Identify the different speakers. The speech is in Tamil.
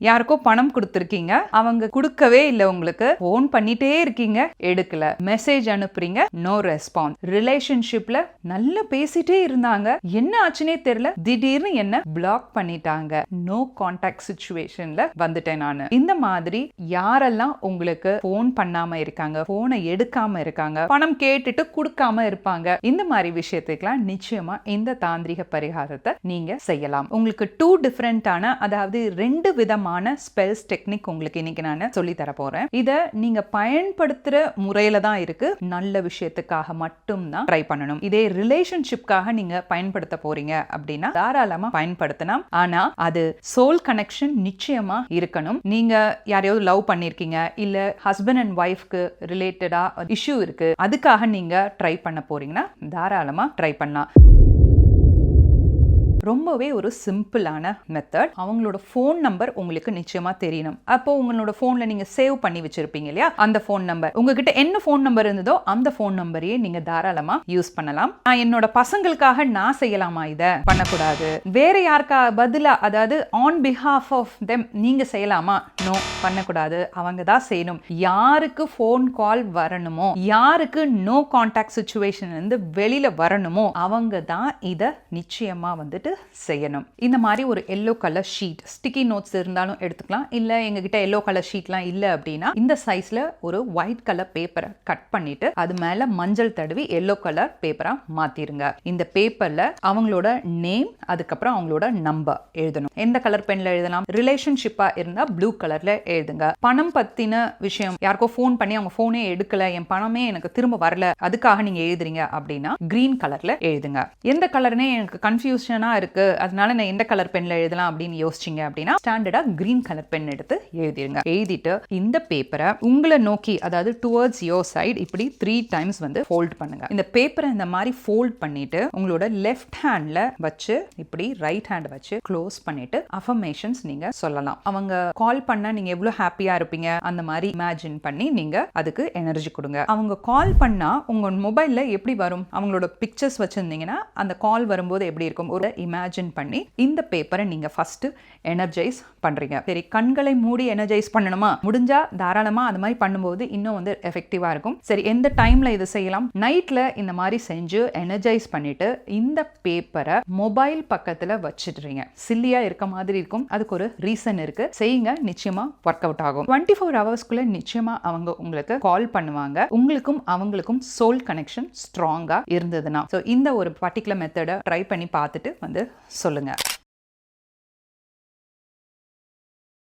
Speaker 1: யாருக்கோ பணம் கொடுத்துருக்கீங்க, அவங்க கொடுக்கவே இல்லை, உங்களுக்கு ஃபோன் பண்ணிட்டே இருக்கீங்க, எடுக்கல, மெசேஜ் அனுப்புறீங்க, நோ ரெஸ்பான்ஸ். ரிலேஷன்ஷிப்ல நல்லா பேசிட்டே இருந்தாங்க, என்ன ஆச்சுனே தெரியல, திடீர்னு என்ன பிளாக் பண்ணிட்டாங்க, நோ கான்டாக்ட் சிச்சுவேஷன்ல வந்துட்டேன் நானு. இந்த மாதிரி யாரெல்லாம் உங்களுக்கு ஃபோன் பண்ணாம இருக்காங்க, போனை எடுக்காம இருக்காங்க, பணம் கேட்டுட்டு கொடுக்காம இருப்பாங்க, இந்த மாதிரி விஷயத்துக்கெல்லாம் நிச்சயமா இந்த தாந்திரிக பரிகாரத்தை நீங்க செய்யலாம். உங்களுக்கு 2 டிஃபரெண்டான, அதாவது 2 விதமான ஸ்பெல்ஸ் டெக்னிக் உங்களுக்கு இன்னைக்கு நான் சொல்லி தர போறேன். இத நீங்க பயன்படுத்துற முறையில தான் இருக்கு. நல்ல விஷயத்துக்காக மட்டும் தான் ட்ரை பண்ணணும். இதே ரிலேஷன்ஷிப்காக நீங்க பயன்படுத்த போறீங்க அப்படின்னா தாராளமா பயன்படுத்தலாம். ஆனா அது சோல் கனெக்ஷன் நிச்சயமா இருக்கணும். நீங்க யாரையாவது லவ் பண்ணிருக்கீங்க, இல்ல ஹஸ்பண்ட் அண்ட் ஒய்ஃப்க்கு ரிலேட்டடா இஷ்யூ இருக்கு, அதுக்காக நீங்க ட்ரை பண்ண போறீங்கன்னா தாராளமா ட்ரை பண்ணலாம். ரொம்பவே ஒரு சிம்பிளான மெத்தட். அவங்களோட ஃபோன் நம்பர் உங்களுக்கு நிச்சயமா தெரியணும். அப்போ உங்களோட ஃபோன்ல நீங்க சேவ் பண்ணி வச்சிருப்பீங்க இல்லையா, அந்த ஃபோன் நம்பர், உங்ககிட்ட என்ன ஃபோன் நம்பர் இருந்ததோ அந்த ஃபோன் நம்பரையே நீங்க தாராளமா யூஸ் பண்ணலாம். என்னோட பசங்களுக்காக நான் செய்யலாமா, இதை பண்ணக்கூடாது. வேற யாருக்கா பதிலா, அதாவது ஆன் பிஹாஃப் ஆஃப் தெம் நீங்க செய்யலாமா, நோ, பண்ணக்கூடாது. அவங்க தான் செய்யணும். யாருக்கு ஃபோன் கால் வரணுமோ, யாருக்கு நோ கான்டாக்ட் சிச்சுவேஷன் இருந்து வெளியில வரணுமோ, அவங்க தான் இதை நிச்சயமா வந்துட்டு செய்யணும். இந்த மாதிரி ஒரு yellow colour sheet, sticky notes இருந்தாலும் எடுத்துக்கலாம், இல்ல எங்ககிட்ட எல்லோ கலர் ஷீட்லாம் இல்ல அப்படின்னா இந்த சைஸ்ல ஒரு ஒயிட் கலர் பேப்பரை கட் பண்ணிட்டு அது மேல மஞ்சள் தடவி எல்லோ கலர் பேப்பரா மாத்திருங்க. இந்த பேப்பர்ல அவங்களோட நேம், அதுக்கப்புறம் அவங்களோட நம்பர் எழுதணும். எந்த கலர் பென்ல எழுதலாம், ரிலேஷன்ஷிப்பா இருந்தா ப்ளூ கலர்ல எழுதுங்க. பணம் பத்தின விஷயம், யாருக்கோ ஃபோன் பண்ணி அவங்க ஃபோனே எடுக்கல, என் பணமே எனக்கு திரும்ப வரல, அதுக்காக நீங்க எழுதுறீங்க அப்படின்னா கிரீன் கலர்ல எழுதுங்க. எந்த கலர்னே எனக்கு கன்ஃபியூஷனா இருக்கு, அதனால நான் எந்த கலர் பென்ல எழுதலாம் அப்படின்னு யோசிச்சீங்க அப்படின்னா ஸ்டாண்டர்டா கிரீன் கலர் பென் எடுத்து எழுதிருங்க. எழுதிட்டு இந்த பேப்பரை உங்களை நோக்கி, அதாவது டுவர்ட்ஸ் யோர் சைடு, இப்படி 3 டைம்ஸ் வந்து ஃபோல்ட் பண்ணுங்க. இந்த பேப்பரை இந்த மாதிரி ஃபோல்ட் பண்ணிட்டு உங்களோட லெஃப்ட் ஹேண்ட்ல வச்சு இப்படி ரைட் ஹேண்ட் வச்சு க்ளோஸ் பண்ணிட்டு அஃபர்மேஷன்ஸ் நீங்க சொல்லலாம். அவங்க கால் பண்ணா நீங்க எவ்வளவு ஹாப்பியா இருப்பீங்க அந்த மாதிரி இமேஜின் பண்ணி நீங்க அதுக்கு எனர்ஜி கொடுங்க. அவங்க கால் பண்ணா உங்க மொபைல்ல எப்படி வரும், அவங்களோட பிக்சர்ஸ் வச்சிருந்தீங்கன்னா அந்த கால் வரும்போது எப்படி இருக்கும், ஒரு இமேஜின் பண்ணி இந்த பேப்பரை நீங்க ஃபர்ஸ்ட் எனர்ஜைஸ் பண்றீங்க. சரி, கண்களை மூடி எனர்ஜைஸ் பண்ணணுமா, முடிஞ்சா தாராளமா அந்த மாதிரி பண்ணும்போது இன்னும் வந்து எஃபெக்டிவா இருக்கும். சரி, எந்த டைம்ல இது செய்யலாம், நைட்ல இந்த மாதிரி செஞ்சு எனர்ஜைஸ் பண்ணிட்டு இந்த பேப்பரை மொபைல் பக்கத்துல வச்சிடுறீங்க. சில்லியா இருக்க மாதிரி இருக்கும், அதுக்கு ஒரு ரீசன் இருக்கு, செய்யுங்க, நிச்சயமா ஒர்க் அவுட் ஆகும். 24 ஹவர்ஸ்க்குள்ள நிச்சயமா அவங்க உங்களுக்கு கால் பண்ணுவாங்க. உங்களுக்கும் அவங்களுக்கும் சோல் கனெக்ஷன் ஸ்ட்ராங்கா இருந்ததுன்னா இந்த ஒரு பர்டிகுலர் மெத்தடை ட்ரை பண்ணி பார்த்துட்டு வந்து சொல்லுங்க.